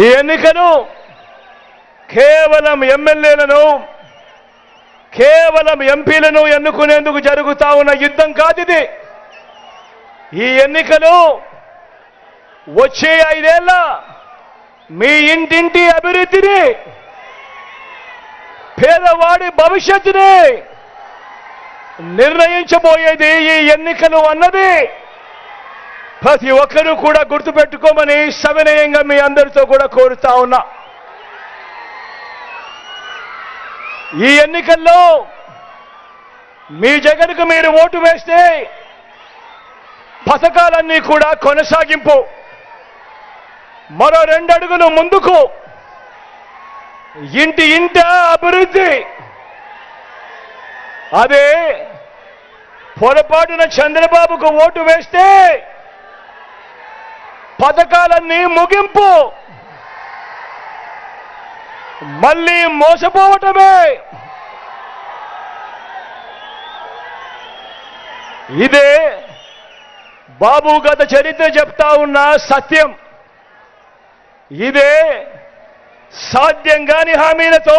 ఈ ఎన్నికలు కేవలం ఎమ్మెల్యేలను కేవలం ఎంపీలను ఎన్నుకునేందుకు జరుగుతా ఉన్న యుద్ధం కాదు ఇది. ఈ ఎన్నికలు వచ్చే 5 ఏళ్ల మీ ఇంటింటి అభివృద్ధిని, పేదవాడి భవిష్యత్తుని నిర్ణయించబోయేది ఈ ఎన్నికలు అన్నది ప్రతి ఒక్కరూ కూడా గుర్తుపెట్టుకోమని సవినయంగా మీ అందరితో కూడా కోరుతా ఉన్నా. ఈ ఎన్నికల్లో మీ జగన్కు మీరు ఓటు వేస్తే పథకాలన్నీ కూడా కొనసాగింపు, మరో 2 అడుగులు ముందుకు, ఇంట అభివృద్ధి. అదే పొరపాటున చంద్రబాబుకు ఓటు వేస్తే పథకాలన్నీ ముగింపు, మళ్ళీ మోసపోవటమే. ఇదే బాబు గత చరిత్ర చెప్తా ఉన్న సత్యం. ఇదే సాధ్యం కాని హామీలతో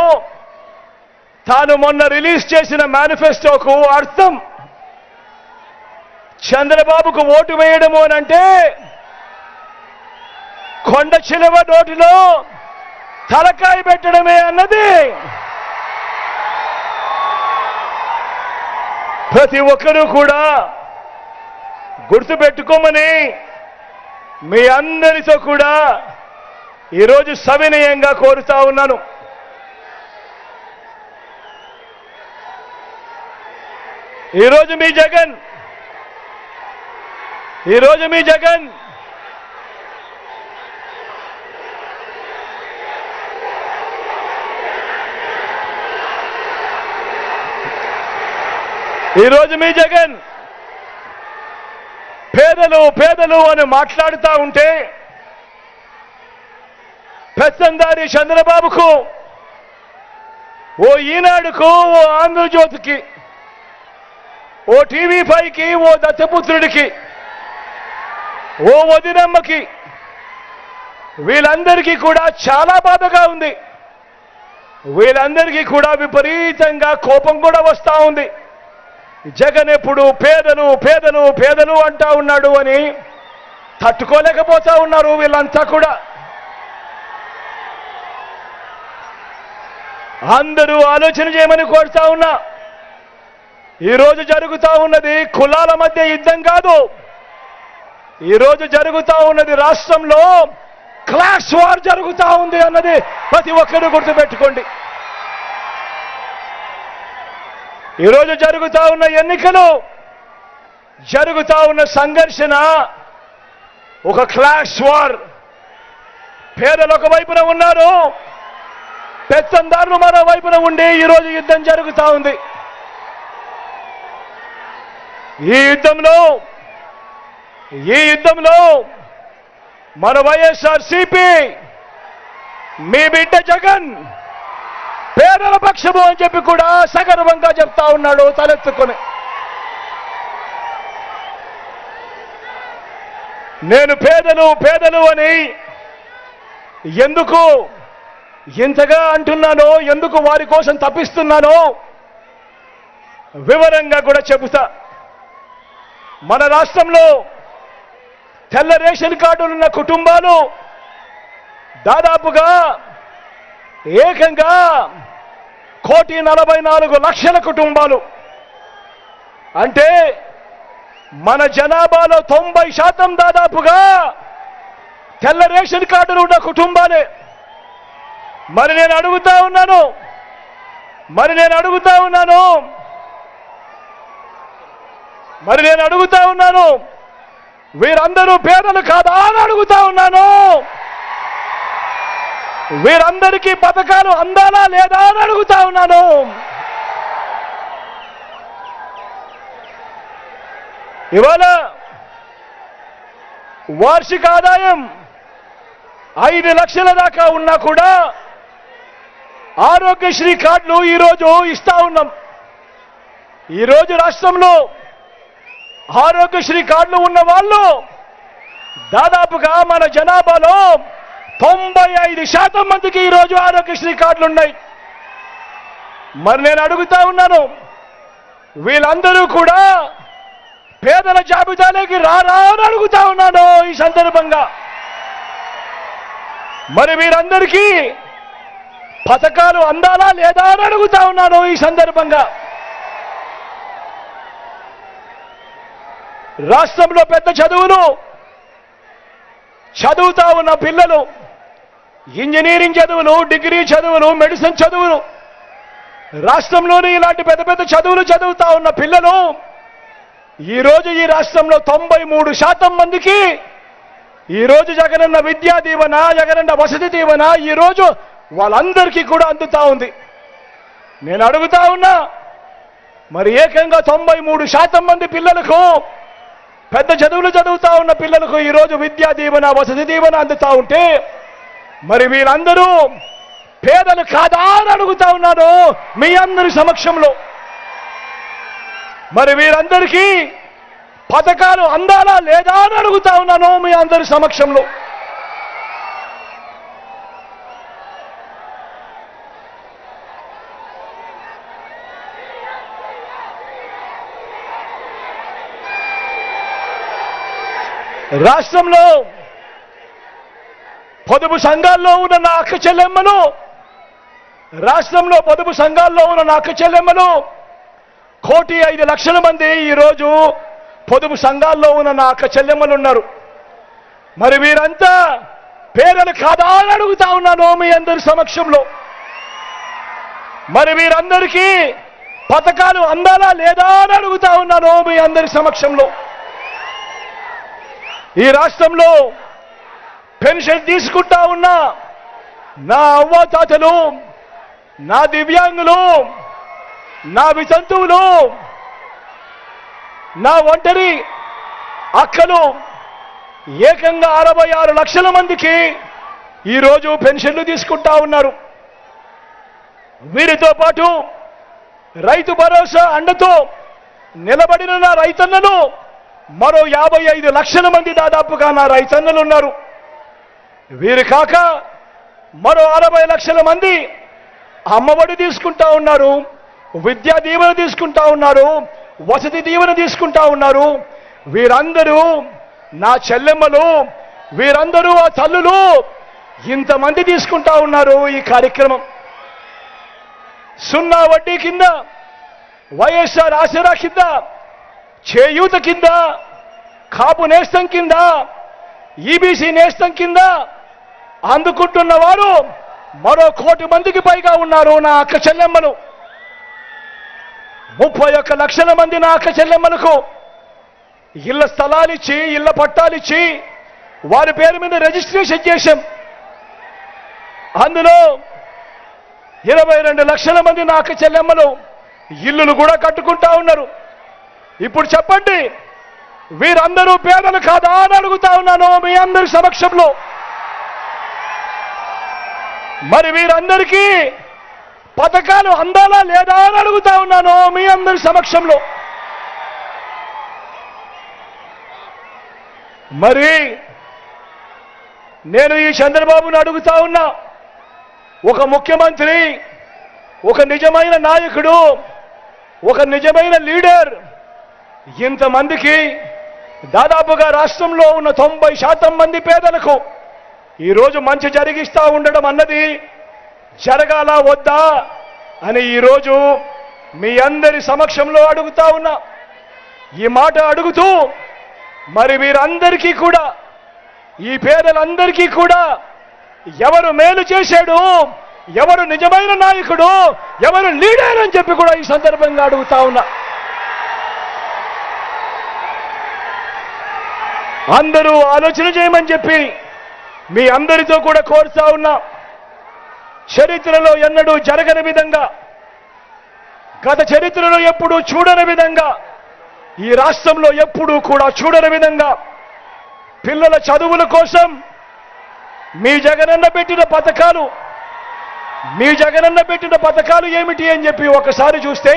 తాను మొన్న రిలీజ్ చేసిన మేనిఫెస్టోకు అర్థం. చంద్రబాబుకు ఓటు వేయడము అనంటే కొండ చిలువ నోటిలో తలకాయ పెట్టడమే అన్నది ప్రతి ఒక్కరూ కూడా గుర్తుపెట్టుకోమని మీ అందరితో కూడా ఈరోజు సవినయంగా కోరుతా ఉన్నాను. ఈరోజు మీ జగన్ పేదలు అని మాట్లాడుతూ ఉంటే పెత్తందారి చంద్రబాబుకు, ఓ ఈనాడుకు, ఓ ఆంధ్రజ్యోతికి, ఓ TV5కి, ఓ దత్తపుత్రుడికి, ఓ వదినమ్మకి, వీళ్ళందరికీ కూడా చాలా బాధగా ఉంది. వీళ్ళందరికీ కూడా విపరీతంగా కోపం కూడా వస్తూ ఉంది. జగన్ ఎప్పుడు పేదలు అంటా ఉన్నాడు అని తట్టుకోలేకపోతా ఉన్నారు వీళ్ళంతా కూడా. అందరూ ఆలోచన చేయమని కోరుతా ఉన్నా. ఈరోజు జరుగుతా ఉన్నది కులాల మధ్య యుద్ధం కాదు. ఈరోజు జరుగుతా ఉన్నది రాష్ట్రంలో క్లాస్ వార్ జరుగుతా ఉంది అన్నది ప్రతి ఒక్కరూ గుర్తుపెట్టుకోండి. ఈరోజు జరుగుతా ఉన్న ఎన్నికలు, జరుగుతా ఉన్న సంఘర్షణ ఒక క్లాస్ వార్. పేదలు ఒక వైపున ఉన్నారు, పెత్తందారులు మరో వైపున ఉండి ఈరోజు యుద్ధం జరుగుతా ఉంది. ఈ యుద్ధంలో మన వైఎస్ఆర్సీపీ, మీ బిడ్డ జగన్ పేదల పక్షము అని చెప్పి కూడా సగర్వంగా చెప్తా ఉన్నాడు తలెత్తుకొని. నేను పేదలు అని ఎందుకు ఇంతగా అంటున్నానో, ఎందుకు వారి కోసం తప్పిస్తున్నానో వివరంగా కూడా చెబుతా. మన రాష్ట్రంలో తెల్ల రేషన్ కార్డులున్న కుటుంబాలు దాదాపుగా ఏకంగా 1,44,00,000 కుటుంబాలు. అంటే మన జనాభాలో 90% దాదాపుగా తెల్ల రేషన్ కార్డులు ఉన్న కుటుంబాలే. మరి నేను అడుగుతా ఉన్నాను, వీరందరూ పేదలు కాదా అని అడుగుతా ఉన్నాను. వీరందరికీ పథకాలు అందాలా లేదా అని అడుగుతా ఉన్నాను. ఇవాళ వార్షిక ఆదాయం 5 లక్షల దాకా ఉన్నా కూడా ఆరోగ్యశ్రీ కార్డులు ఈరోజు ఇస్తా ఉన్నాం. ఈరోజు రాష్ట్రంలో ఆరోగ్యశ్రీ కార్డులు ఉన్న వాళ్ళు దాదాపుగా మన జనాభాలో 95% మందికి ఈరోజు ఆరోగ్యశ్రీ కార్డులు ఉన్నాయి. మరి నేను అడుగుతా ఉన్నాను, వీళ్ళందరూ కూడా పేదల జాబితాలోకి రారా అని అడుగుతా ఉన్నాను ఈ సందర్భంగా. మరి వీరందరికీ పథకాలు అందాలా లేదా అని అడుగుతా ఉన్నాను ఈ సందర్భంగా. రాష్ట్రంలో పెద్ద చదువులు చదువుతా ఉన్న పిల్లలు, ఇంజనీరింగ్ చదువులు, డిగ్రీ చదువులు, మెడిసిన్ చదువులు, రాష్ట్రంలోని ఇలాంటి పెద్ద పెద్ద చదువులు చదువుతా ఉన్న పిల్లలు ఈరోజు ఈ రాష్ట్రంలో 93% మందికి ఈరోజు జగనన్న విద్యా దీవెన, జగనన్న వసతి దీవెన ఈరోజు వాళ్ళందరికీ కూడా అందుతా ఉంది. నేను అడుగుతా ఉన్నా, మరి ఏకంగా 93% మంది పిల్లలకు, పెద్ద చదువులు చదువుతా ఉన్న పిల్లలకు ఈరోజు విద్యా దీవెన, వసతి దీవెన అందుతా ఉంటే మరి వీళ్ళందరూ పేదలు కాదా అని అడుగుతా ఉన్నాను మీ అందరి సమక్షంలో. మరి వీరందరికీ పథకాలు అందాలా లేదా అని అడుగుతా ఉన్నాను మీ అందరి సమక్షంలో. రాష్ట్రంలో పొదుపు సంఘాల్లో ఉన్న నా అక్క చెల్లెమ్మలు, రాష్ట్రంలో పొదుపు సంఘాల్లో ఉన్న నా అక్క చెల్లెమ్మలు 1,05,00,000 మంది ఈరోజు పొదుపు సంఘాల్లో ఉన్న నా అక్క చెల్లెమ్మలు ఉన్నారు. మరి వీరంతా పేదలు కాదా అని అడుగుతా ఉన్నాను మీ అందరి సమక్షంలో. మరి వీరందరికీ పథకాలు అందాలా లేదా అని అడుగుతా ఉన్నాను మీ అందరి సమక్షంలో. ఈ రాష్ట్రంలో పెన్షన్ తీసుకుంటా ఉన్నా నా అవ్వాతాతలు, నా దివ్యాంగులు, నా వితంతువులు, నా ఒంటరి అక్కలు ఏకంగా 66 లక్షల మందికి ఈరోజు పెన్షన్లు తీసుకుంటా ఉన్నారు. వీరితో పాటు రైతు భరోసా అండతో నిలబడిన నా రైతన్నలు మరో 55 లక్షల మంది దాదాపుగా నా రైతన్నలు ఉన్నారు. వీరు కాక మరో 60 లక్షల మంది అమ్మఒడి తీసుకుంటా ఉన్నారు, విద్యా దీవెన తీసుకుంటా ఉన్నారు, వసతి దీవెన తీసుకుంటా ఉన్నారు. వీరందరూ నా చెల్లెమ్మలు, వీరందరూ ఆ తల్లులు, ఇంతమంది తీసుకుంటా ఉన్నారు ఈ కార్యక్రమం. 0 వడ్డీ కింద, వైఎస్ఆర్ ఆసరా కింద, చేయూత కింద, కాపు నేస్తం కింద, ఈబీసీ నేస్తం కింద అందుకుంటున్న వారు మరో 1 కోటి మందికి పైగా ఉన్నారు నా అక్క చెల్లెమ్మలు. 31 లక్షల మంది నా అక్క చెల్లెమ్మలకు ఇళ్ల స్థలాలిచ్చి, ఇళ్ల పట్టాలిచ్చి వారి పేరు మీద రిజిస్ట్రేషన్ చేశాం. అందులో 22 లక్షల మంది నా అక్క చెల్లెమ్మలు ఇల్లులు కూడా కట్టుకుంటా ఉన్నారు. ఇప్పుడు చెప్పండి, వీరందరూ పేదలు కాదా అని అడుగుతా ఉన్నాను మీ అందరి సమక్షంలో. మరి వీరందరికీ పథకాలు అందాలా లేదా అని అడుగుతా ఉన్నాను మీ అందరి సమక్షంలో. మరి నేను ఈ చంద్రబాబును అడుగుతా ఉన్నా, ఒక ముఖ్యమంత్రి, ఒక నిజమైన నాయకుడు, ఒక నిజమైన లీడర్ ఇంతమందికి దాదాపుగా రాష్ట్రంలో ఉన్న 90% మంది పేదలకు ఈరోజు మంచి జరిగిస్తా ఉండడం అన్నది జరగాల వద్దా అని ఈరోజు మీ అందరి సమక్షంలో అడుగుతా ఉన్నా. ఈ మాట అడుగుతూ మరి వీరందరికీ కూడా, ఈ పేదలందరికీ కూడా ఎవరు మేలు చేశాడు, ఎవరు నిజమైన నాయకుడు, ఎవరు లీడర్ అని చెప్పి కూడా ఈ సందర్భంగా అడుగుతా ఉన్నా. అందరూ ఆలోచన చేయమని చెప్పి మీ అందరితో కూడా కోరుతా ఉన్నా. చరిత్రలో ఎన్నడూ జరగని విధంగా, గత చరిత్రలో ఎప్పుడూ చూడని విధంగా, ఈ రాష్ట్రంలో ఎప్పుడూ కూడా చూడని విధంగా పిల్లల చదువుల కోసం మీ జగనన్న పెట్టిన పథకాలు, మీ జగనన్న పెట్టిన పథకాలు ఏమిటి అని చెప్పి ఒకసారి చూస్తే,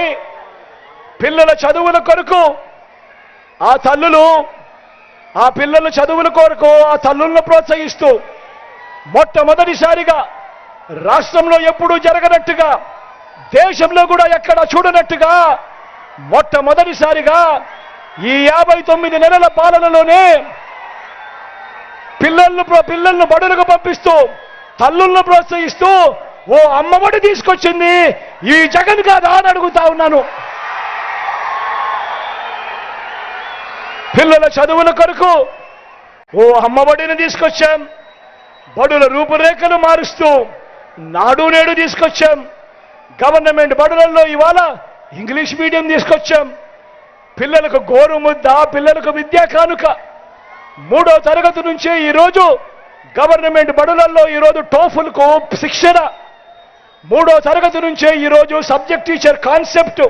పిల్లల చదువుల కొరకు ఆ తల్లులు, ఆ పిల్లల చదువుల కొరకు ఆ తల్లులను ప్రోత్సహిస్తూ మొట్టమొదటిసారిగా రాష్ట్రంలో ఎప్పుడూ జరగనట్టుగా, దేశంలో కూడా ఎక్కడ చూడనట్టుగా మొట్టమొదటిసారిగా ఈ 59 నెలల పాలనలోనే పిల్లలను బడులకు పంపిస్తూ, తల్లులను ప్రోత్సహిస్తూ ఓ అమ్మఒడి తీసుకొచ్చింది ఈ జగన్ కాదా అని అడుగుతా ఉన్నాను. పిల్లల చదువుల కొరకు ఓ అమ్మఒడిని తీసుకొచ్చాం. బడుల రూపురేఖలు మారుస్తూ నాడు నేడు తీసుకొచ్చాం. గవర్నమెంట్ బడులలో ఇవాళ ఇంగ్లీష్ మీడియం తీసుకొచ్చాం. పిల్లలకు గోరుముద్ద, పిల్లలకు విద్యా కానుక. 3వ తరగతి నుంచే ఈరోజు గవర్నమెంట్ బడులలో ఈరోజు టోఫుల్కు శిక్షణ. 3వ తరగతి నుంచే ఈరోజు సబ్జెక్ట్ టీచర్ కాన్సెప్ట్.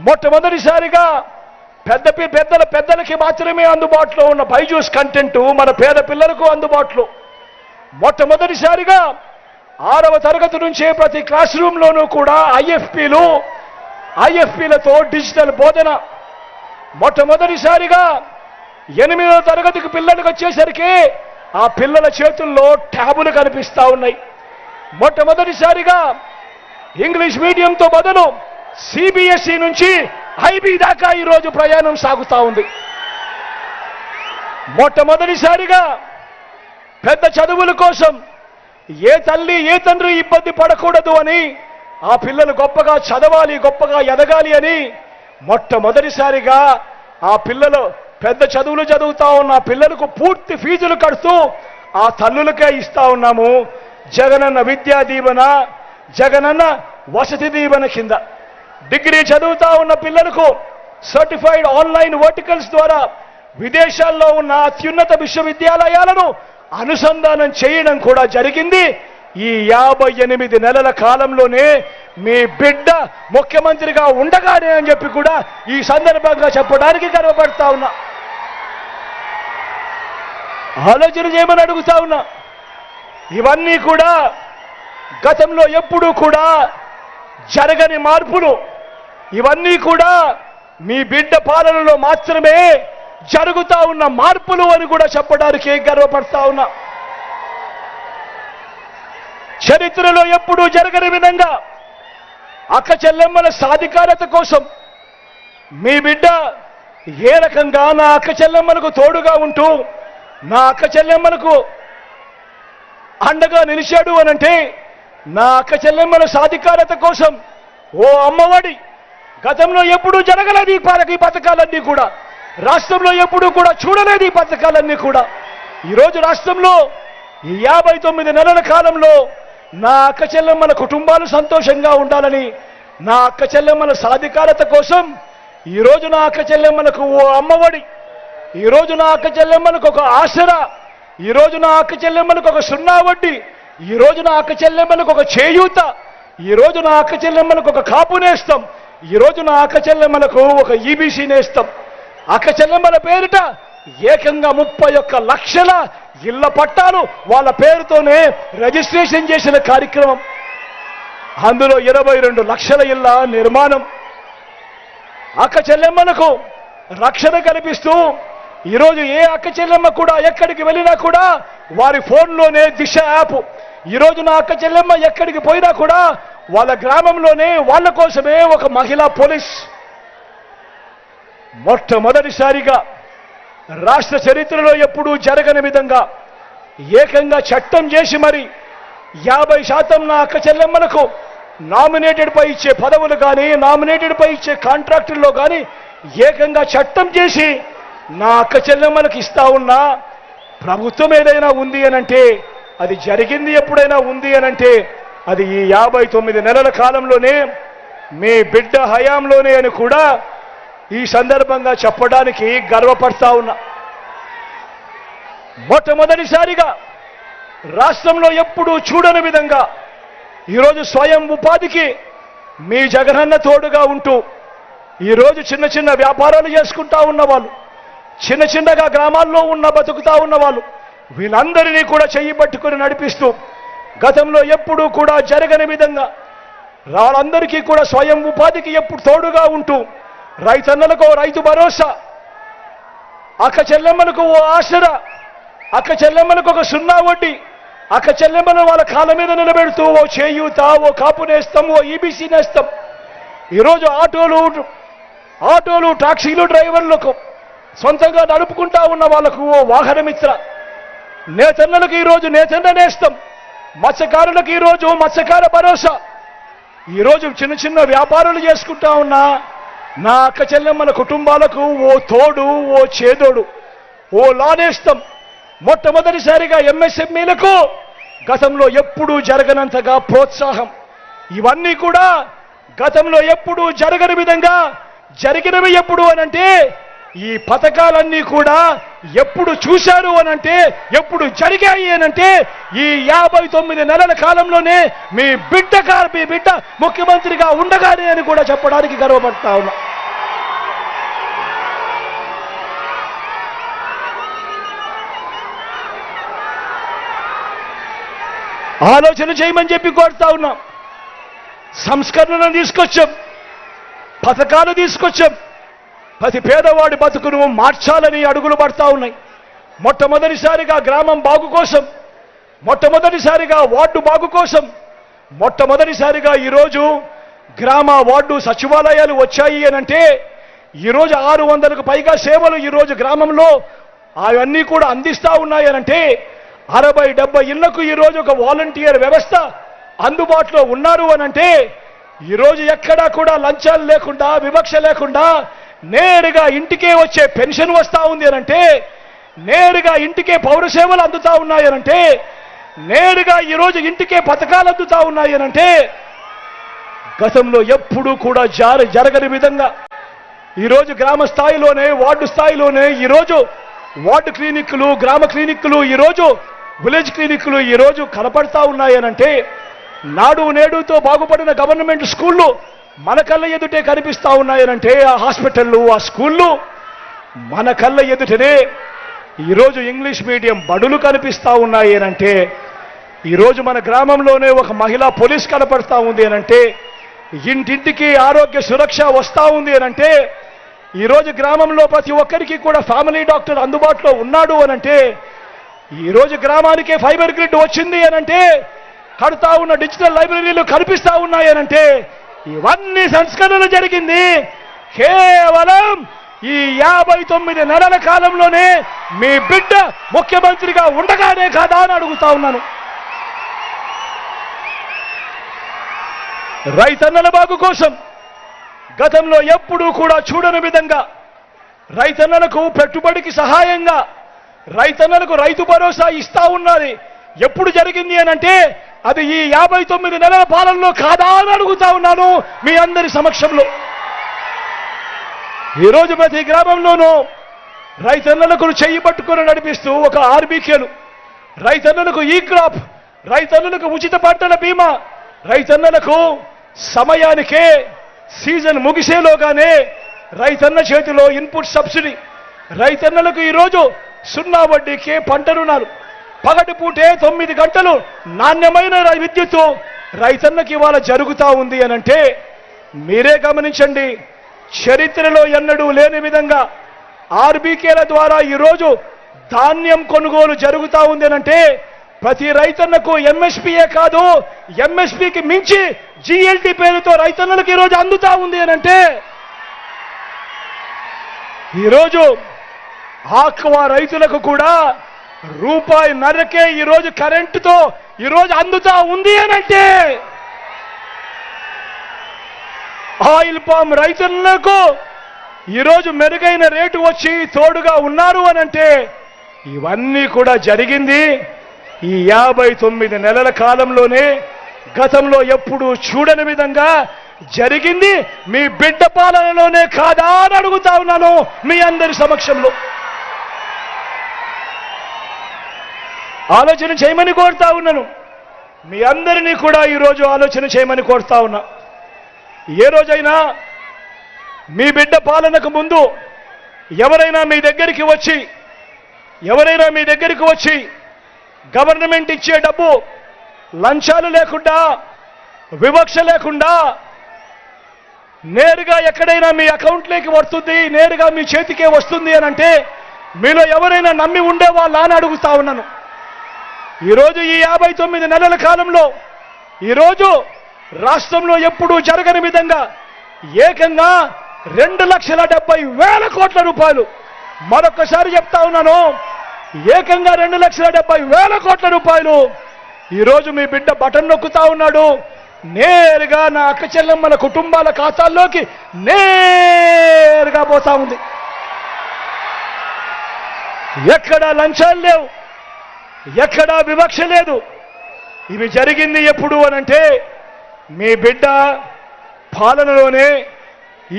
మొట్టమొదటిసారిగా పెద్దలకి మాత్రమే అందుబాటులో ఉన్న బైజూస్ కంటెంట్ మన పేద పిల్లలకు అందుబాటులో. మొట్టమొదటిసారిగా 6వ తరగతి నుంచే ప్రతి క్లాస్ రూమ్లోనూ కూడా ఐఎఫ్పీలతో డిజిటల్ బోధన. మొట్టమొదటిసారిగా 8వ తరగతికి పిల్లలకు వచ్చేసరికి ఆ పిల్లల చేతుల్లో ట్యాబులు కనిపిస్తా ఉన్నాయి. మొట్టమొదటిసారిగా ఇంగ్లీష్ మీడియంతో మొదలు సిబిఎస్ఈ నుంచి ఐబీ దాకా ఈరోజు ప్రయాణం సాగుతా ఉంది. మొట్టమొదటిసారిగా పెద్ద చదువుల కోసం ఏ తల్లి ఏ తండ్రి ఇబ్బంది పడకూడదు అని, ఆ పిల్లలు గొప్పగా చదవాలి, గొప్పగా ఎదగాలి అని మొట్టమొదటిసారిగా ఆ పిల్లలు పెద్ద చదువులు చదువుతా ఉన్న పిల్లలకు పూర్తి ఫీజులు కడుతూ ఆ తల్లులకే ఇస్తా ఉన్నాము. జగనన్న విద్యా దీవెన, జగనన్న వసతి దీవెన కింద డిగ్రీ చదువుతా ఉన్న పిల్లలకు సర్టిఫైడ్ ఆన్లైన్ వర్టికల్స్ ద్వారా విదేశాల్లో ఉన్న అత్యున్నత విశ్వవిద్యాలయాలను అనుసంధానం చేయడం కూడా జరిగింది. ఈ 58 నెలల కాలంలోనే మీ బిడ్డ ముఖ్యమంత్రిగా ఉండగానే అని చెప్పి కూడా ఈ సందర్భంగా చెప్పడానికి గర్వపడతా ఉన్నా. ఆలోచన చేయమని అడుగుతా ఉన్నా. ఇవన్నీ కూడా గతంలో ఎప్పుడూ కూడా జరగని మార్పులు. ఇవన్నీ కూడా మీ బిడ్డ పాలనలో మాత్రమే జరుగుతా ఉన్న మార్పులు అని కూడా చెప్పడానికి గర్వపడతా ఉన్నా. చరిత్రలో ఎప్పుడూ జరగని విధంగా అక్క చెల్లెమ్మల సాధికారత కోసం మీ బిడ్డ ఏ రకంగా నా అక్క చెల్లెమ్మలకు తోడుగా ఉంటూ నా అక్క చెల్లెమ్మలకు అండగా నిలిచాడు అనంటే, నా అక్క చెల్లెమ్మల సాధికారత కోసం ఓ అమ్మఒడి. గతంలో ఎప్పుడూ జరగలేదు ఈ పథకాలన్నీ కూడా. రాష్ట్రంలో ఎప్పుడూ కూడా చూడలేదు ఈ పథకాలన్నీ కూడా. ఈరోజు రాష్ట్రంలో ఈ 59 నెలల కాలంలో నా అక్క చెల్లెమ్మల కుటుంబాలు సంతోషంగా ఉండాలని, నా అక్క చెల్లెమ్మల సాధికారత కోసం ఈరోజు నా అక్క చెల్లెమ్మలకు ఓ అమ్మఒడి, ఈరోజు నా అక్క చెల్లెమ్మలకు ఒక ఆసరా, ఈరోజు నా అక్క చెల్లెమ్మలకు ఒక 0 వడ్డీ, ఈరోజు నా అక్క చెల్లెమ్మలకు ఒక చేయూత, ఈరోజు నా అక్క చెల్లెమ్మలకు ఒక కాపు నేస్తం, ఈరోజు నా అక్క చెల్లెమ్మలకు ఒక ఈబీసీ నేస్తం. అక్క చెల్లెమ్మల పేరిట ఏకంగా 31 లక్షల ఇళ్ల పట్టాలు వాళ్ళ పేరుతోనే రిజిస్ట్రేషన్ చేసిన కార్యక్రమం. అందులో 22 లక్షల ఇళ్ల నిర్మాణం. అక్క చెల్లెమ్మలకు రక్షణ కల్పిస్తూ ఈరోజు ఏ అక్క చెల్లెమ్మ కూడా ఎక్కడికి వెళ్ళినా కూడా వారి ఫోన్లోనే దిశ యాప్. ఈరోజు నా అక్క చెల్లెమ్మ ఎక్కడికి పోయినా కూడా వాళ్ళ గ్రామంలోనే వాళ్ళ కోసమే ఒక మహిళా పోలీస్. మొట్టమొదటిసారిగా రాష్ట్ర చరిత్రలో ఎప్పుడూ జరగని విధంగా ఏకంగా చట్టం చేసి మరి 50% నా అక్క చెల్లెమ్మలకు నామినేటెడ్ పై ఇచ్చే పదవులు కానీ, నామినేటెడ్ పై ఇచ్చే కాంట్రాక్టుల్లో కానీ ఏకంగా చట్టం చేసి నా అక్క చెల్లెమ్మలకు ఇస్తా ఉన్నా. ప్రభుత్వం ఏదైనా ఉంది అనంటే, అది జరిగింది ఎప్పుడైనా ఉంది అనంటే అది ఈ 59 నెలల కాలంలోనే మీ బిడ్డ హయాంలోనే అని కూడా ఈ సందర్భంగా చెప్పడానికి గర్వపడతా ఉన్నా. మొట్టమొదటిసారిగా రాష్ట్రంలో ఎప్పుడూ చూడని విధంగా ఈరోజు స్వయం ఉపాధికి మీ జగనన్న తోడుగా ఉంటూ, ఈరోజు చిన్న చిన్న వ్యాపారాలు చేసుకుంటా ఉన్నవాళ్ళు, చిన్నగా గ్రామాల్లో బతుకుతా ఉన్నవాళ్ళు, వీళ్ళందరినీ కూడా చెయ్యి పట్టుకుని నడిపిస్తూ గతంలో ఎప్పుడూ కూడా జరగని విధంగా వాళ్ళందరికీ కూడా స్వయం ఉపాధికి ఎప్పుడు తోడుగా ఉంటూ, రైతన్నలకు రైతు భరోసా, అక్క చెల్లెమ్మలకు ఓ ఆసరా, అక్క చెల్లెమ్మలకు ఒక 0 వడ్డీ, అక్క చెల్లెమ్మను వాళ్ళ కాళ్ళ మీద నిలబెడుతూ ఓ చేయూత, ఓ కాపు నేస్తం, ఓ ఈబీసీ నేస్తం. ఈరోజు ఆటోలు టాక్సీలు డ్రైవర్లకు సొంతంగా నడుపుకుంటా ఉన్న వాళ్ళకు ఓ వాహనమిత్ర, నేతన్నలకు ఈరోజు నేతన్న నేస్తం, మత్స్యకారులకు ఈరోజు మత్స్యకార భరోసా. ఈరోజు చిన్న చిన్న వ్యాపారాలు చేసుకుంటా ఉన్నా నా అక్క చెల్లెమ్మల కుటుంబాలకు ఓ తోడు, ఓ చేదోడు, ఓ లానేస్తం. మొట్టమొదటిసారిగా ఎంఎస్ఎంఈలకు గతంలో ఎప్పుడూ జరగనంతగా ప్రోత్సాహం. ఇవన్నీ కూడా గతంలో ఎప్పుడూ జరగని విధంగా జరిగినవి. ఎప్పుడు అనంటే ఈ పథకాలన్నీ కూడా ఎప్పుడు చూశారు అనంటే, ఎప్పుడు జరిగాయి అనంటే ఈ 59 నెలల కాలంలోనే మీ బిడ్డ ముఖ్యమంత్రిగా ఉండగానే అని కూడా చెప్పడానికి గర్వపడతా ఉన్నా. ఆలోచన చేయమని చెప్పి కోరుతా ఉన్నాం. సంస్కరణలను తీసుకొచ్చాం, పథకాలు తీసుకొచ్చాం. ప్రతి పేదవాడి బతుకును మార్చాలని అడుగులు పడతా ఉన్నాయి. మొట్టమొదటిసారిగా గ్రామం బాగు కోసం, మొట్టమొదటిసారిగా వార్డు బాగు కోసం, మొట్టమొదటిసారిగా ఈరోజు గ్రామ వార్డు సచివాలయాలు వచ్చాయి అనంటే ఈరోజు 600కు పైగా సేవలు ఈరోజు గ్రామంలో అవన్నీ కూడా అందిస్తా ఉన్నాయనంటే 60-70 ఇళ్లకు ఈరోజు ఒక వాలంటీర్ వ్యవస్థ అందుబాటులో ఉన్నారు అనంటే ఈరోజు ఎక్కడా కూడా లంచాలు లేకుండా, వివక్ష లేకుండా నేరుగా ఇంటికే వచ్చే పెన్షన్ వస్తా ఉంది అనంటే, నేరుగా ఇంటికే పౌర సేవలు అందుతా ఉన్నాయనంటే, నేరుగా ఈరోజు ఇంటికే పథకాలు అందుతా ఉన్నాయనంటే గతంలో ఎప్పుడూ కూడా జరగని విధంగా ఈరోజు గ్రామ స్థాయిలోనే, వార్డు స్థాయిలోనే ఈరోజు వార్డు క్లినిక్లు, గ్రామ క్లినిక్లు, ఈరోజు విలేజ్ క్లినిక్లు ఈరోజు కనపడతా ఉన్నాయనంటే, నాడు నేడుతో బాగుపడిన గవర్నమెంట్ స్కూళ్ళు మన కళ్ళ ఎదుటే కనిపిస్తా ఉన్నాయనంటే, ఆ హాస్పిటళ్ళు, ఆ స్కూళ్ళు మన కళ్ళ ఎదుటనే ఈరోజు ఇంగ్లీష్ మీడియం బడులు కనిపిస్తా ఉన్నాయనంటే, ఈరోజు మన గ్రామంలోనే ఒక మహిళా పోలీస్ కనపడతా ఉంది అనంటే, ఇంటింటికి ఆరోగ్య సురక్ష వస్తా ఉంది అనంటే, ఈరోజు గ్రామంలో ప్రతి ఒక్కరికి కూడా ఫ్యామిలీ డాక్టర్ అందుబాటులో ఉన్నాడు అనంటే, ఈరోజు గ్రామానికే ఫైబర్ గ్రిడ్ వచ్చింది అనంటే, కడతా ఉన్న డిజిటల్ లైబ్రరీలు కనిపిస్తా ఉన్నాయనంటే, ఇవన్నీ సంస్కరణలు జరిగింది కేవలం ఈ 59 నెలల కాలంలోనే మీ బిడ్డ ముఖ్యమంత్రిగా ఉండగానే కాదా అని అడుగుతా ఉన్నాను. రైతన్నల బాగు కోసం గతంలో ఎప్పుడూ కూడా చూడని విధంగా రైతన్నలకు పెట్టుబడికి సహాయంగా రైతన్నలకు రైతు భరోసా ఇస్తా ఉన్నది. ఎప్పుడు జరిగింది అనంటే అది ఈ 59 నెలల పాలనలో కాదా అని అడుగుతా ఉన్నాను మీ అందరి సమక్షంలో. ఈరోజు ప్రతి గ్రామంలోనూ రైతన్నలకు చెయ్యి పట్టుకొని నడిపిస్తూ ఒక ఆర్బీకేలు, రైతన్నలకు ఈ క్రాప్, రైతన్నలకు ఉచిత పంటల బీమా, రైతన్నలకు సమయానికే సీజన్ ముగిసేలోగానే రైతన్న చేతిలో ఇన్పుట్ సబ్సిడీ, రైతన్నలకు ఈరోజు 0 వడ్డీకే పంట రుణాలు, పగటిపూటే 9 గంటలు నాణ్యమైన విద్యుత్తు రైతన్నకి ఇవాళ జరుగుతూ ఉంది అనంటే మీరే గమనించండి. చరిత్రలో ఎన్నడూ లేని విధంగా ఆర్బీకేల ద్వారా ఈరోజు ధాన్యం కొనుగోలు జరుగుతూ ఉంది అనంటే ప్రతి రైతన్నకు ఎంఎస్పీయే కాదు, ఎంఎస్పీకి మించి జిఎల్టీ పేరుతో రైతన్నలకు ఈరోజు అందుతా ఉంది అనంటే ఈరోజు ఆక్వా రైతులకు కూడా ₹1.5కే ఈరోజు కరెంటుతో ఈరోజు అందుతా ఉంది అనంటే, ఆయిల్ పామ్ రైతులకు ఈరోజు మెరుగైన రేటు వచ్చి తోడుగా ఉన్నారు అనంటే ఇవన్నీ కూడా జరిగింది ఈ 59 నెలల కాలంలోనే. గతంలో ఎప్పుడూ చూడని విధంగా జరిగింది మీ బిడ్డ పాలనలోనే కాదా అని అడుగుతా ఉన్నాను మీ అందరి సమక్షంలో. ఆలోచన చేయమని కోరుతా ఉన్నాను. మీ అందరినీ కూడా ఈరోజు ఆలోచన చేయమని కోరుతా ఉన్నా. ఏ రోజైనా మీ బిడ్డ పాలనకు ముందు ఎవరైనా మీ దగ్గరికి వచ్చి గవర్నమెంట్ ఇచ్చే డబ్బు లంచాలు లేకుండా, వివక్ష లేకుండా నేరుగా ఎక్కడైనా మీ అకౌంట్లోకి వస్తుంది, నేరుగా మీ చేతికే వస్తుంది అని అంటే మీలో ఎవరైనా నమ్మి ఉండేవాళ్ళ అని అడుగుతా ఉన్నాను. ఈరోజు ఈ 59 నెలల కాలంలో ఈరోజు రాష్ట్రంలో ఎప్పుడూ జరగని విధంగా ఏకంగా 2,70,000 కోట్ల రూపాయలు, మరొకసారి చెప్తా ఉన్నాను, ఏకంగా 2,70,000 కోట్ల రూపాయలు ఈరోజు మీ బిడ్డ బటన్ నొక్కుతా ఉన్నాడు. నేరుగా నా అక్క చెల్లెమ్మల కుటుంబాల ఖాతాల్లోకి నేరుగా పోతా ఉంది. ఎక్కడా లంచాలు లేవు, ఎక్కడా వివక్ష లేదు. ఇవి జరిగింది ఎప్పుడు అనంటే మీ బిడ్డ పాలనలోనే,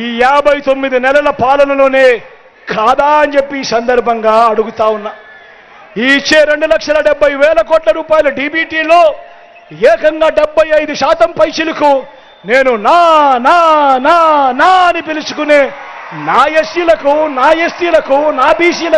ఈ 59 నెలల పాలనలోనే కాదా అని చెప్పి ఈ సందర్భంగా అడుగుతా ఉన్నా. ఈ ఇచ్చే 2,70,000 కోట్ల రూపాయల డీబీటీలో ఏకంగా 75% పైచిలకు నేను నా నా నా నా అని పిలుచుకునే నా ఎస్సీలకు, నా ఎస్టీలకు, నా బీసీలకు